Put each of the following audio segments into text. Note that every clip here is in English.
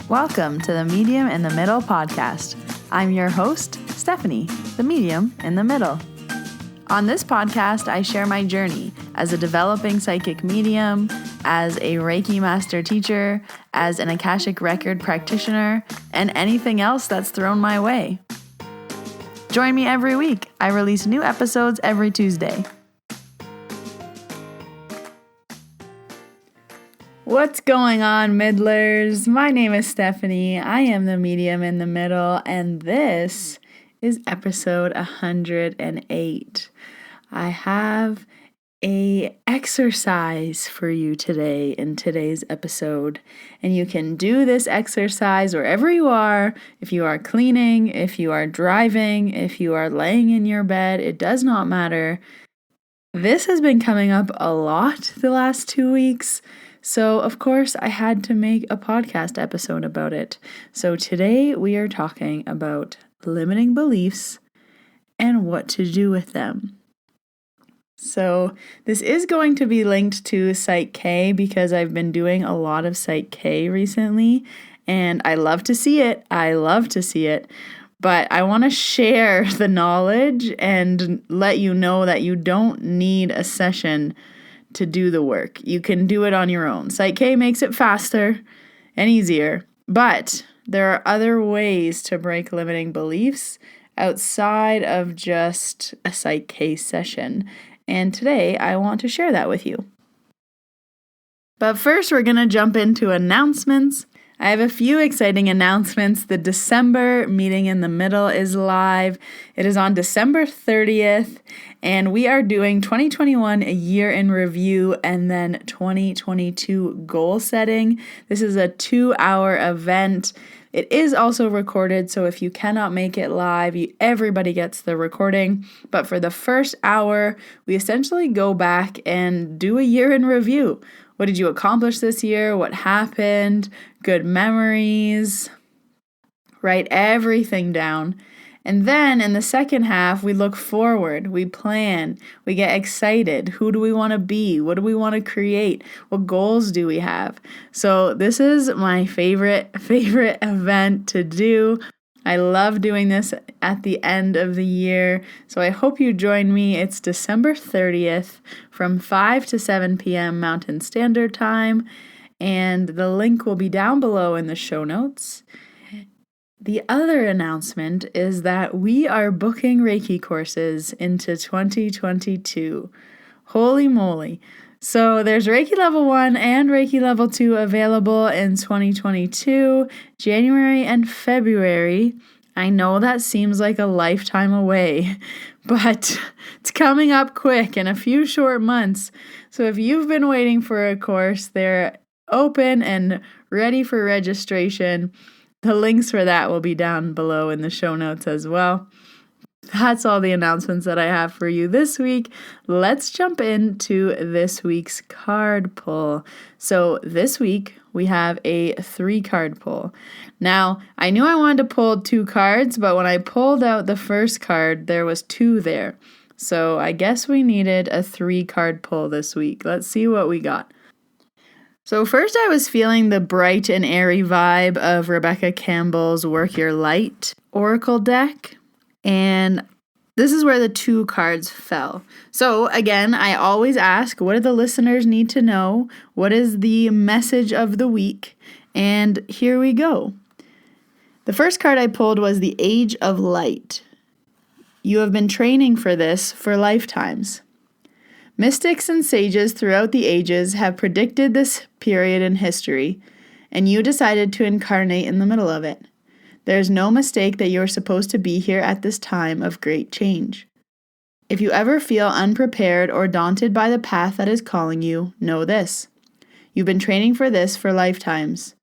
Welcome to the Medium in the Middle podcast. I'm your host, Stephanie, the Medium in the Middle. On this podcast, I share my journey as a developing psychic medium, as a Reiki master teacher, as an Akashic record practitioner, and anything else that's thrown my way. Join me every week. I release new episodes every Tuesday. What's going on, middlers? My name is Stephanie. I am the Medium in the Middle, and this is episode 108. I have an exercise for you today in today's episode, and you can do this exercise wherever you are. If you are cleaning, if you are driving, if you are laying in your bed, it does not matter. This has been coming up a lot the last 2 weeks. So, of course, I had to make a podcast episode about it. So today we are talking about limiting beliefs and what to do with them. So this is going to be linked to PSYCH-K because I've been doing a lot of PSYCH-K recently, and I love to see it. But I want to share the knowledge and let you know that you don't need a session to do the work. You can do it on your own. PSYCH-K makes it faster and easier, but there are other ways to break limiting beliefs outside of just a PSYCH-K session. And today I want to share that with you. But first, we're going to jump into announcements. I have a few exciting announcements. The December meeting in the middle is live. It is on December 30th, and we are doing 2021 a year in review and then 2022 goal setting. This is a 2-hour event. It is also recorded, so if you cannot make it live, everybody gets the recording. But for the first hour, we essentially go back and do a year in review. What did you accomplish this year? What happened? Good memories. Write everything down. And then in the second half, we look forward. We plan. We get excited. Who do we want to be? What do we want to create? What goals do we have? So this is my favorite event to do. I love doing this at the end of the year, so I hope you join me. It's December 30th from 5 to 7 p.m. Mountain Standard Time, and the link will be down below in the show notes. The other announcement is that we are booking Reiki courses into 2022. Holy moly. So there's Reiki Level 1 and Reiki Level 2 available in 2022, January and February. I know that seems like a lifetime away, but it's coming up quick in a few short months. So if you've been waiting for a course, they're open and ready for registration. The links for that will be down below in the show notes as well. That's all the announcements that I have for you this week. Let's jump into this week's card pull. So this week we have a 3-card pull. Now, I knew I wanted to pull 2 cards, but when I pulled out the first card, there was 2 there. So I guess we needed a 3-card pull this week. Let's see what we got. So first I was feeling the bright and airy vibe of Rebecca Campbell's Work Your Light Oracle deck. And this is where the 2 cards fell. So again, I always ask, what do the listeners need to know? What is the message of the week? And here we go. The first card I pulled was the Age of Light. You have been training for this for lifetimes. Mystics and sages throughout the ages have predicted this period in history, and you decided to incarnate in the middle of it. There's no mistake that you're supposed to be here at this time of great change. If you ever feel unprepared or daunted by the path that is calling you, know this. You've been training for this for lifetimes.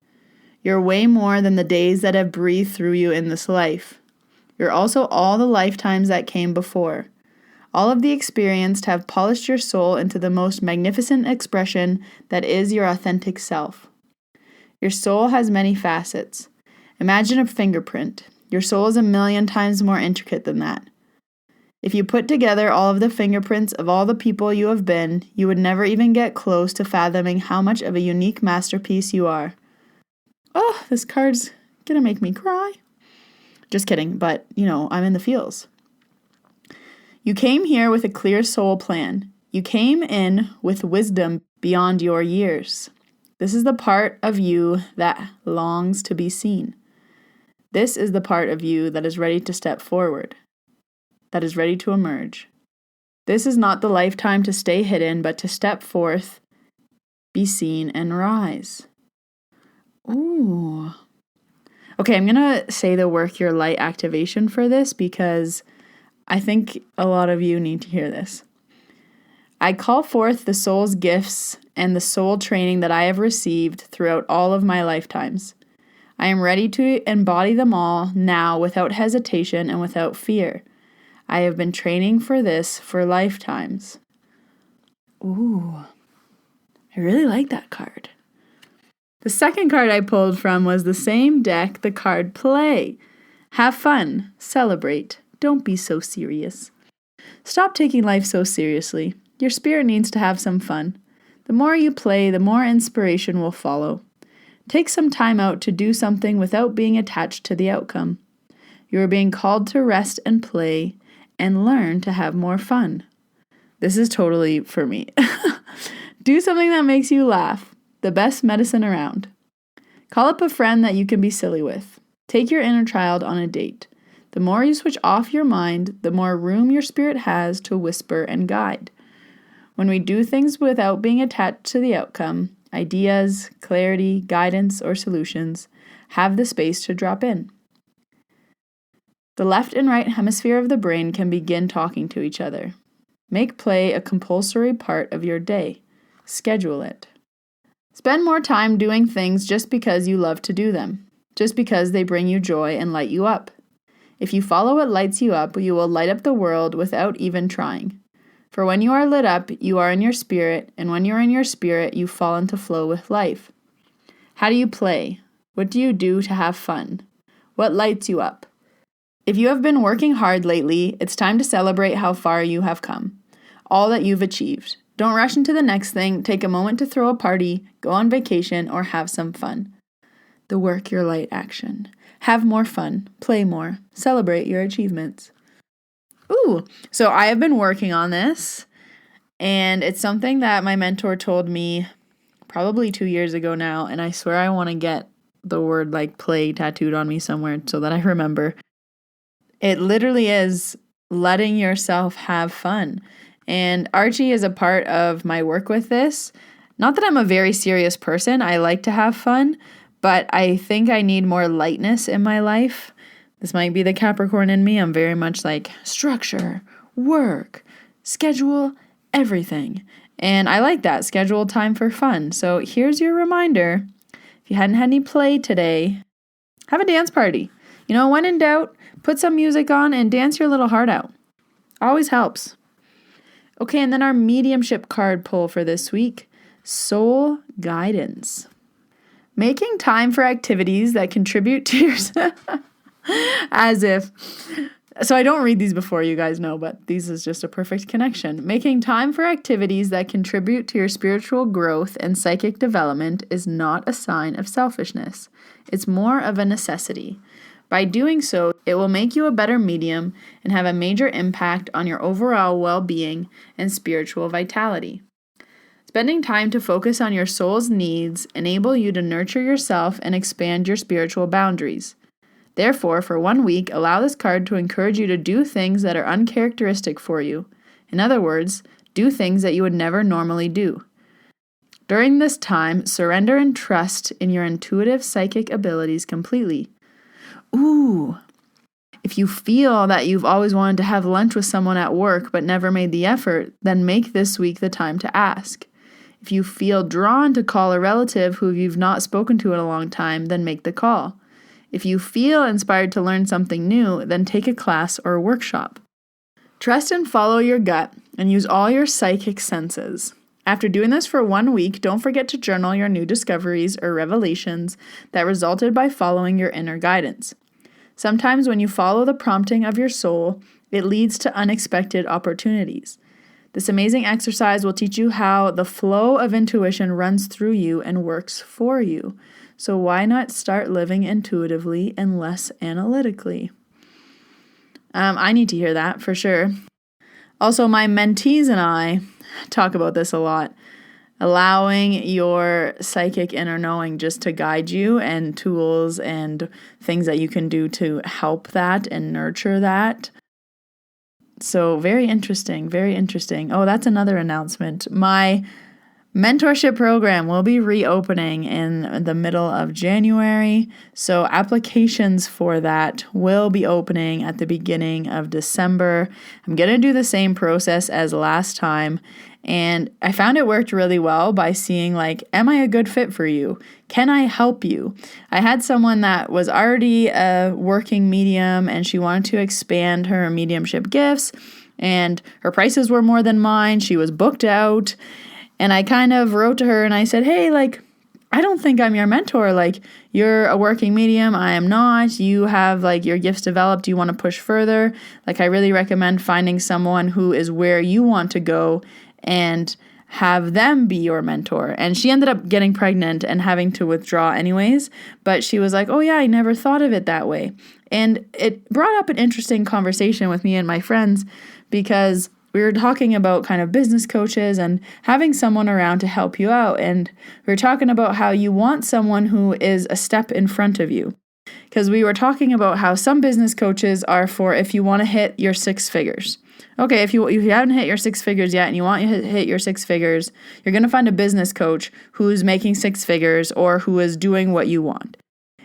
You're way more than the days that have breathed through you in this life. You're also all the lifetimes that came before. All of the experienced have polished your soul into the most magnificent expression that is your authentic self. Your soul has many facets. Imagine a fingerprint. Your soul is 1,000,000 times more intricate than that. If you put together all of the fingerprints of all the people you have been, you would never even get close to fathoming how much of a unique masterpiece you are. Oh, this card's gonna make me cry. Just kidding, but I'm in the feels. You came here with a clear soul plan. You came in with wisdom beyond your years. This is the part of you that longs to be seen. This is the part of you that is ready to step forward, that is ready to emerge. This is not the lifetime to stay hidden, but to step forth, be seen, and rise. Ooh. Okay, I'm going to say the work your light activation for this because I think a lot of you need to hear this. I call forth the soul's gifts and the soul training that I have received throughout all of my lifetimes. I am ready to embody them all now without hesitation and without fear. I have been training for this for lifetimes. Ooh, I really like that card. The second card I pulled from was the same deck, the card Play. Have fun, celebrate, don't be so serious. Stop taking life so seriously. Your spirit needs to have some fun. The more you play, the more inspiration will follow. Take some time out to do something without being attached to the outcome. You are being called to rest and play and learn to have more fun. This is totally for me. Do something that makes you laugh. The best medicine around. Call up a friend that you can be silly with. Take your inner child on a date. The more you switch off your mind, the more room your spirit has to whisper and guide. When we do things without being attached to the outcome, ideas, clarity, guidance, or solutions have the space to drop in. The left and right hemisphere of the brain can begin talking to each other. Make play a compulsory part of your day. Schedule it. Spend more time doing things just because you love to do them, just because they bring you joy and light you up. If you follow what lights you up, you will light up the world without even trying. For when you are lit up, you are in your spirit, and when you're in your spirit, you fall into flow with life. How do you play? What do you do to have fun? What lights you up? If you have been working hard lately, it's time to celebrate how far you have come, all that you've achieved. Don't rush into the next thing. Take a moment to throw a party, go on vacation, or have some fun. The work your light action. Have more fun, play more, celebrate your achievements. Ooh, so I have been working on this, and it's something that my mentor told me probably 2 years ago now, and I swear I want to get the word play tattooed on me somewhere so that I remember. It literally is letting yourself have fun. And Archie is a part of my work with this. Not that I'm a very serious person. I like to have fun, but I think I need more lightness in my life. This might be the Capricorn in me. I'm very much structure, work, schedule, everything. And I like that, schedule time for fun. So here's your reminder. If you hadn't had any play today, have a dance party. When in doubt, put some music on and dance your little heart out. Always helps. Okay, and then our mediumship card pull for this week, soul guidance. Making time for activities that contribute to your... So I don't read these before, you guys know, but these is just a perfect connection. Making time for activities that contribute to your spiritual growth and psychic development is not a sign of selfishness. It's more of a necessity. By doing so, it will make you a better medium and have a major impact on your overall well-being and spiritual vitality. Spending time to focus on your soul's needs enable you to nurture yourself and expand your spiritual boundaries. Therefore, for 1 week, allow this card to encourage you to do things that are uncharacteristic for you. In other words, do things that you would never normally do. During this time, surrender and trust in your intuitive psychic abilities completely. Ooh, if you feel that you've always wanted to have lunch with someone at work but never made the effort, then make this week the time to ask. If you feel drawn to call a relative who you've not spoken to in a long time, then make the call. If you feel inspired to learn something new, then take a class or a workshop. Trust and follow your gut and use all your psychic senses. After doing this for 1 week, don't forget to journal your new discoveries or revelations that resulted by following your inner guidance. Sometimes when you follow the prompting of your soul, it leads to unexpected opportunities. This amazing exercise will teach you how the flow of intuition runs through you and works for you. So why not start living intuitively and less analytically? I need to hear that for sure. Also, my mentees and I talk about this a lot. Allowing your psychic inner knowing just to guide you, and tools and things that you can do to help that and nurture that. So very interesting, very interesting. Oh, that's another announcement. My mentorship program will be reopening in the middle of January. So applications for that will be opening at the beginning of December. I'm going to do the same process as last time. And I found it worked really well by seeing am I a good fit for you? Can I help you? I had someone that was already a working medium and she wanted to expand her mediumship gifts, and her prices were more than mine. She was booked out. And I kind of wrote to her and I said, hey, I don't think I'm your mentor. You're a working medium. I am not. You have your gifts developed. You want to push further. I really recommend finding someone who is where you want to go and have them be your mentor. And she ended up getting pregnant and having to withdraw anyways. But she was like, oh yeah, I never thought of it that way. And it brought up an interesting conversation with me and my friends, because we were talking about kind of business coaches and having someone around to help you out. And we were talking about how you want someone who is a step in front of you. Because we were talking about how some business coaches are for if you want to hit your 6 figures. Okay, if you haven't hit your 6 figures yet and you want to hit your 6 figures, you're going to find a business coach who's making 6 figures or who is doing what you want.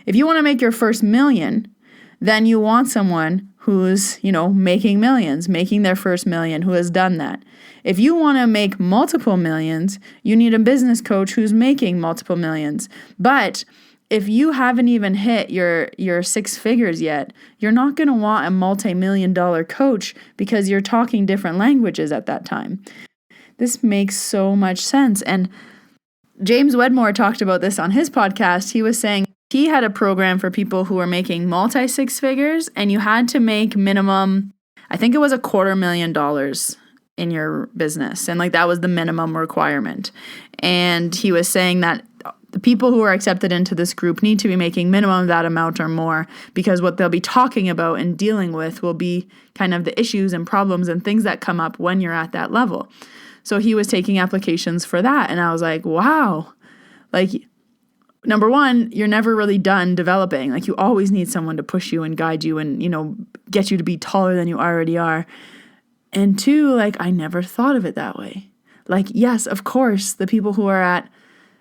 If you want to make your first million, then you want someone who's, making millions, making their first million, who has done that. If you want to make multiple millions, you need a business coach who's making multiple millions. But if you haven't even hit your 6 figures yet, you're not going to want a multi-million-dollar coach because you're talking different languages at that time. This makes so much sense. And James Wedmore talked about this on his podcast. He was saying he had a program for people who were making multi-6 figures, and you had to make minimum, I think it was $250,000 in your business. And that was the minimum requirement. And he was saying that the people who are accepted into this group need to be making minimum that amount or more, because what they'll be talking about and dealing with will be kind of the issues and problems and things that come up when you're at that level. So he was taking applications for that. And I was like, wow, number one, you're never really done developing. You always need someone to push you and guide you and, get you to be taller than you already are. And two, I never thought of it that way. Yes, of course, the people who are at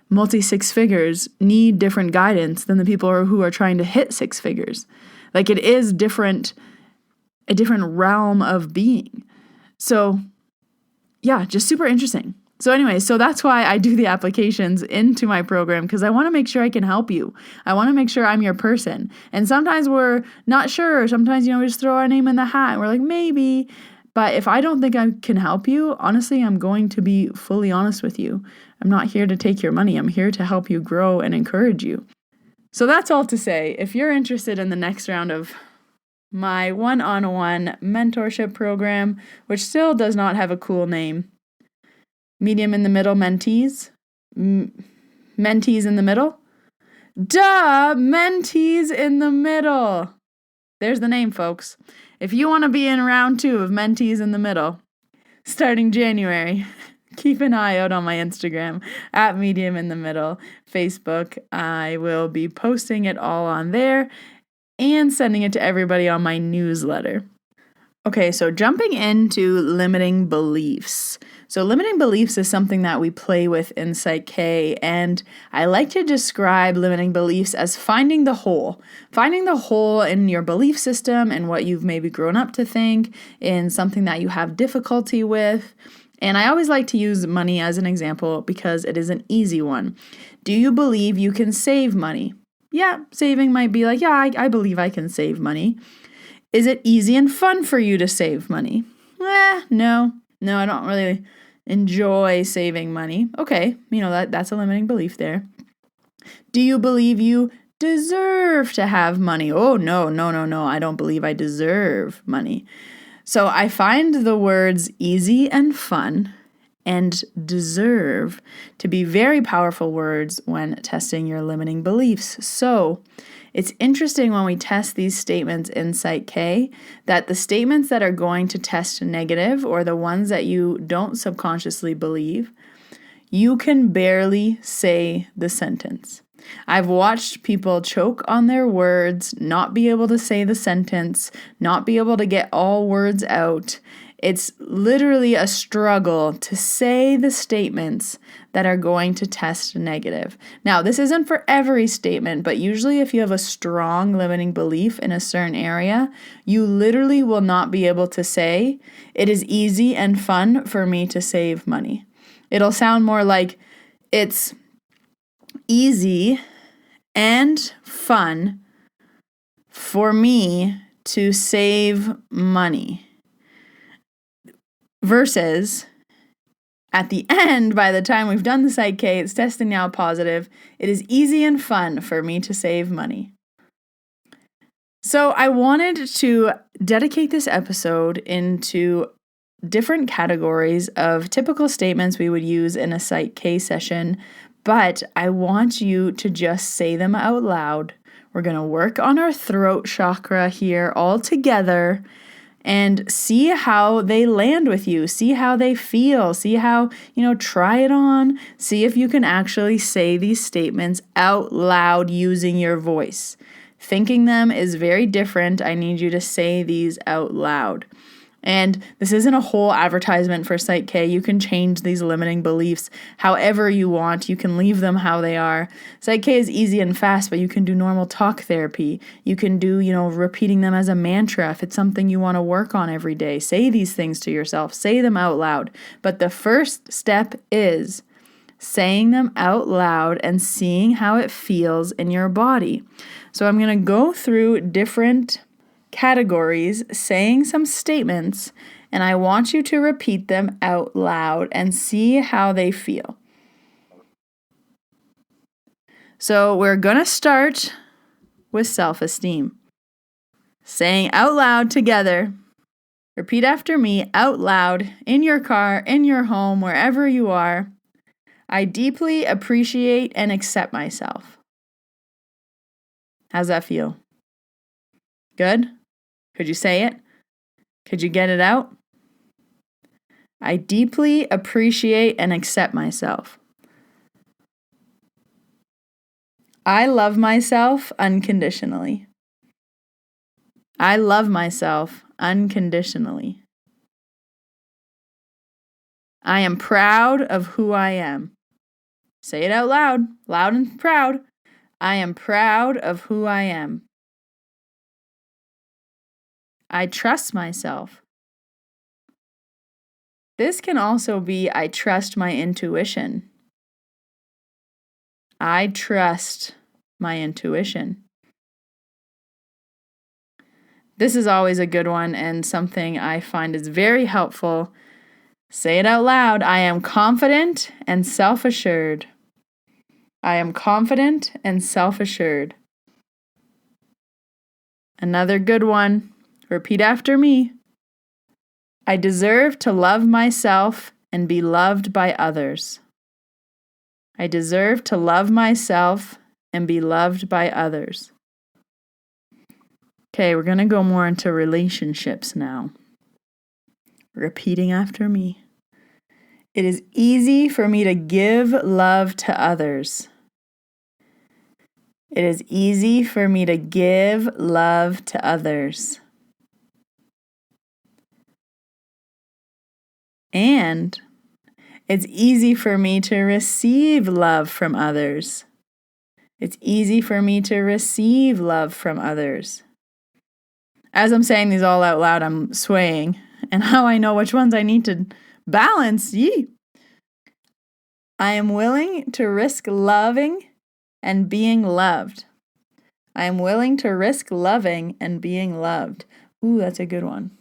multi-6 figures need different guidance than the people who are trying to hit 6 figures. It is a different realm of being. So yeah, just super interesting. So anyway, so that's why I do the applications into my program, because I want to make sure I can help you. I want to make sure I'm your person. And sometimes we're not sure. Sometimes, we just throw our name in the hat and we're like, maybe. But if I don't think I can help you, honestly, I'm going to be fully honest with you. I'm not here to take your money. I'm here to help you grow and encourage you. So that's all to say. If you're interested in the next round of my one-on-one mentorship program, which still does not have a cool name, Medium in the Middle Mentees, Mentees in the Middle? Duh! Mentees in the Middle! There's the name, folks. If you want to be in round 2 of Mentees in the Middle, starting January, keep an eye out on my Instagram, at Medium in the Middle, Facebook. I will be posting it all on there and sending it to everybody on my newsletter. Okay, so jumping into limiting beliefs. So limiting beliefs is something that we play with in PSYCH-K, and I like to describe limiting beliefs as finding the hole in your belief system and what you've maybe grown up to think, in something that you have difficulty with. And I always like to use money as an example because it is an easy one. Do you believe you can save money? Yeah, saving might be I believe I can save money. Is it easy and fun for you to save money? No, I don't really enjoy saving money. Okay, that's a limiting belief there. Do you believe you deserve to have money? Oh, no, I don't believe I deserve money. So I find the words easy and fun and deserve to be very powerful words when testing your limiting beliefs. So it's interesting when we test these statements in PSYCH-K that the statements that are going to test negative, or the ones that you don't subconsciously believe, you can barely say the sentence. I've watched people choke on their words, not be able to say the sentence, not be able to get all words out. It's literally a struggle to say the statements that are going to test negative. Now, this isn't for every statement, but usually if you have a strong limiting belief in a certain area, you literally will not be able to say, "It is easy and fun for me to save money." It'll sound more like, "It's easy and fun for me to save money." Versus at the end, by the time we've done the PSYCH-K, it's testing now positive. "It is easy and fun for me to save money." So I wanted to dedicate this episode into different categories of typical statements we would use in a PSYCH-K session, but I want you to just say them out loud. We're going to work on our throat chakra here all together and see how they land with you. See how they feel. See how, try it on. See if you can actually say these statements out loud using your voice. Thinking them is very different. I need you to say these out loud. And this isn't a whole advertisement for PSYCH-K. You can change these limiting beliefs however you want. You can leave them how they are. PSYCH-K is easy and fast, but you can do normal talk therapy. You can do, repeating them as a mantra if it's something you want to work on every day. Say these things to yourself. Say them out loud. But the first step is saying them out loud and seeing how it feels in your body. So I'm going to go through different categories, saying some statements, and I want you to repeat them out loud and see how they feel. So we're going to start with self-esteem. Saying out loud together. Repeat after me out loud in your car, in your home, wherever you are. I deeply appreciate and accept myself. How's that feel? Good? Could you say it? Could you get it out? I deeply appreciate and accept myself. I love myself unconditionally. I love myself unconditionally. I am proud of who I am. Say it out loud, loud and proud. I am proud of who I am. I trust myself. This can also be, I trust my intuition. I trust my intuition. This is always a good one and something I find is very helpful. Say it out loud. I am confident and self-assured. I am confident and self-assured. Another good one. Repeat after me. I deserve to love myself and be loved by others. I deserve to love myself and be loved by others. Okay, we're going to go more into relationships now. Repeating after me. It is easy for me to give love to others. It is easy for me to give love to others. And it's easy for me to receive love from others. It's easy for me to receive love from others. As I'm saying these all out loud, I'm swaying. And how I know which ones I need to balance. I am willing to risk loving and being loved. I am willing to risk loving and being loved. Ooh, that's a good one.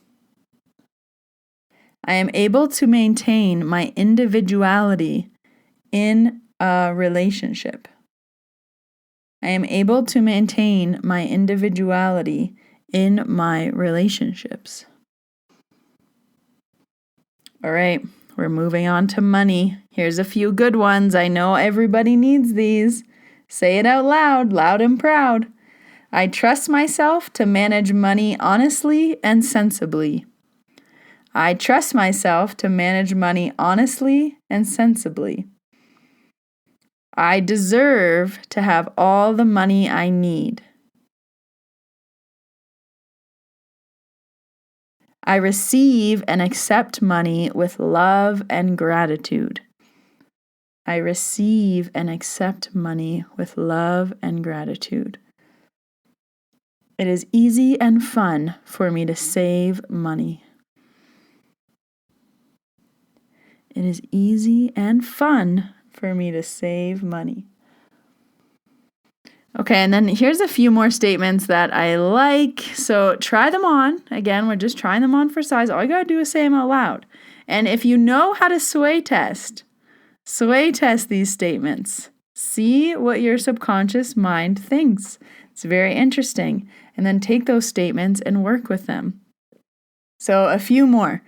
I am able to maintain my individuality in a relationship. I am able to maintain my individuality in my relationships. All right, we're moving on to money. Here's a few good ones. I know everybody needs these. Say it out loud, loud and proud. I trust myself to manage money honestly and sensibly. I trust myself to manage money honestly and sensibly. I deserve to have all the money I need. I receive and accept money with love and gratitude. I receive and accept money with love and gratitude. It is easy and fun for me to save money. It is easy and fun for me to save money. Okay, and then here's a few more statements that I like. So try them on. Again, we're just trying them on for size. All you gotta do is say them out loud. And if you know how to sway test these statements. See what your subconscious mind thinks. It's very interesting. And then take those statements and work with them. So a few more.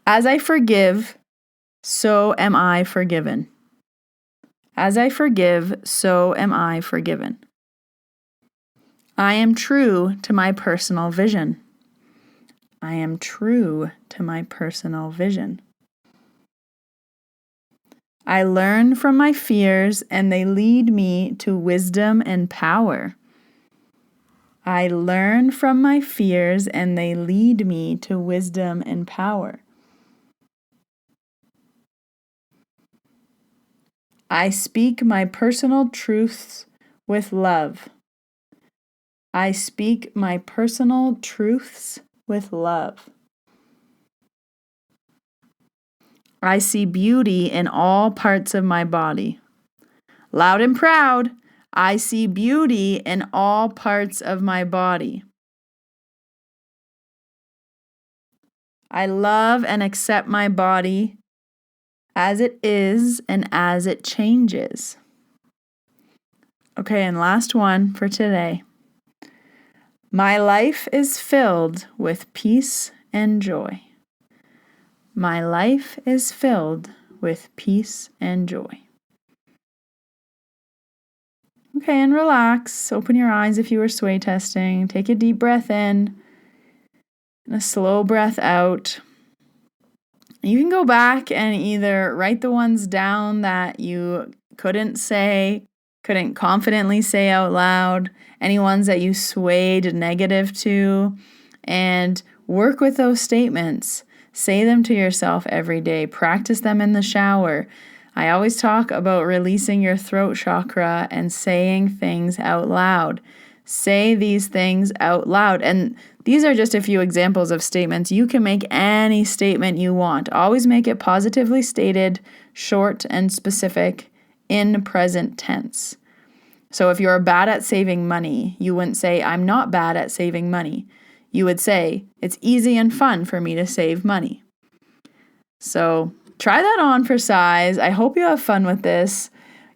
As I forgive, so am I forgiven. As I forgive, so am I forgiven. I am true to my personal vision. I am true to my personal vision. I learn from my fears and they lead me to wisdom and power. I learn from my fears and they lead me to wisdom and power. I speak my personal truths with love. I speak my personal truths with love. I see beauty in all parts of my body. Loud and proud, I see beauty in all parts of my body. I love and accept my body as it is and as it changes. Okay, and last one for today. My life is filled with peace and joy. My life is filled with peace and joy. Okay, and relax. Open your eyes if you were sway testing. Take a deep breath in and a slow breath out. You can go back and either write the ones down that you couldn't confidently say out loud, any ones that you swayed negative to, and work with those statements. Say them to yourself every day. Practice them in the shower. I always talk about releasing your throat chakra and saying things out loud. Say these things out loud. And these are just a few examples of statements. You can make any statement you want. Always make it positively stated, short and specific, in present tense. So if you're bad at saving money, you wouldn't say, I'm not bad at saving money. You would say, it's easy and fun for me to save money. So try that on for size. I hope you have fun with this.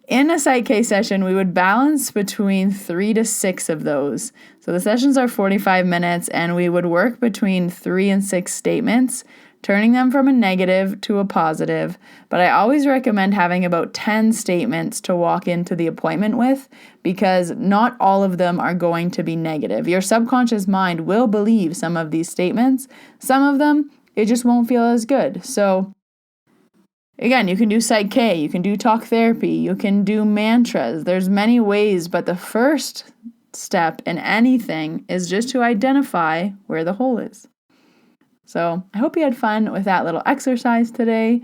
In a PSYCH-K session, we would balance between 3 to 6 of those. So the sessions are 45 minutes, and we would work between 3 and 6 statements, turning them from a negative to a positive. But I always recommend having about 10 statements to walk into the appointment with, because not all of them are going to be negative. Your subconscious mind will believe some of these statements. Some of them, it just won't feel as good. So again, you can do PSYCH-K, you can do talk therapy, you can do mantras. There's many ways, but the first step in anything is just to identify where the hole is. So I hope you had fun with that little exercise today.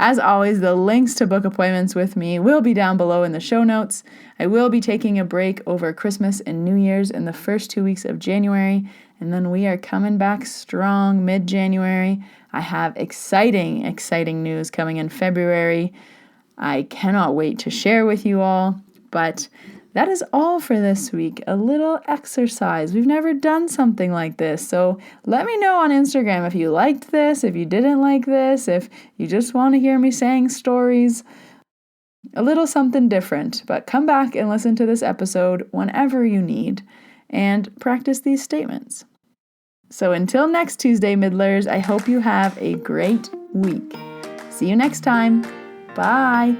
As always, the links to book appointments with me will be down below in the show notes. I will be taking a break over Christmas and New Year's in the first 2 weeks of January, and then we are coming back strong mid-January. I have exciting news coming in February. I cannot wait to share with you all, but that is all for this week. A little exercise. We've never done something like this, so let me know on Instagram if you liked this, if you didn't like this, if you just want to hear me saying stories. A little something different, but come back and listen to this episode whenever you need and practice these statements. So until next Tuesday, Middlers, I hope you have a great week. See you next time. Bye.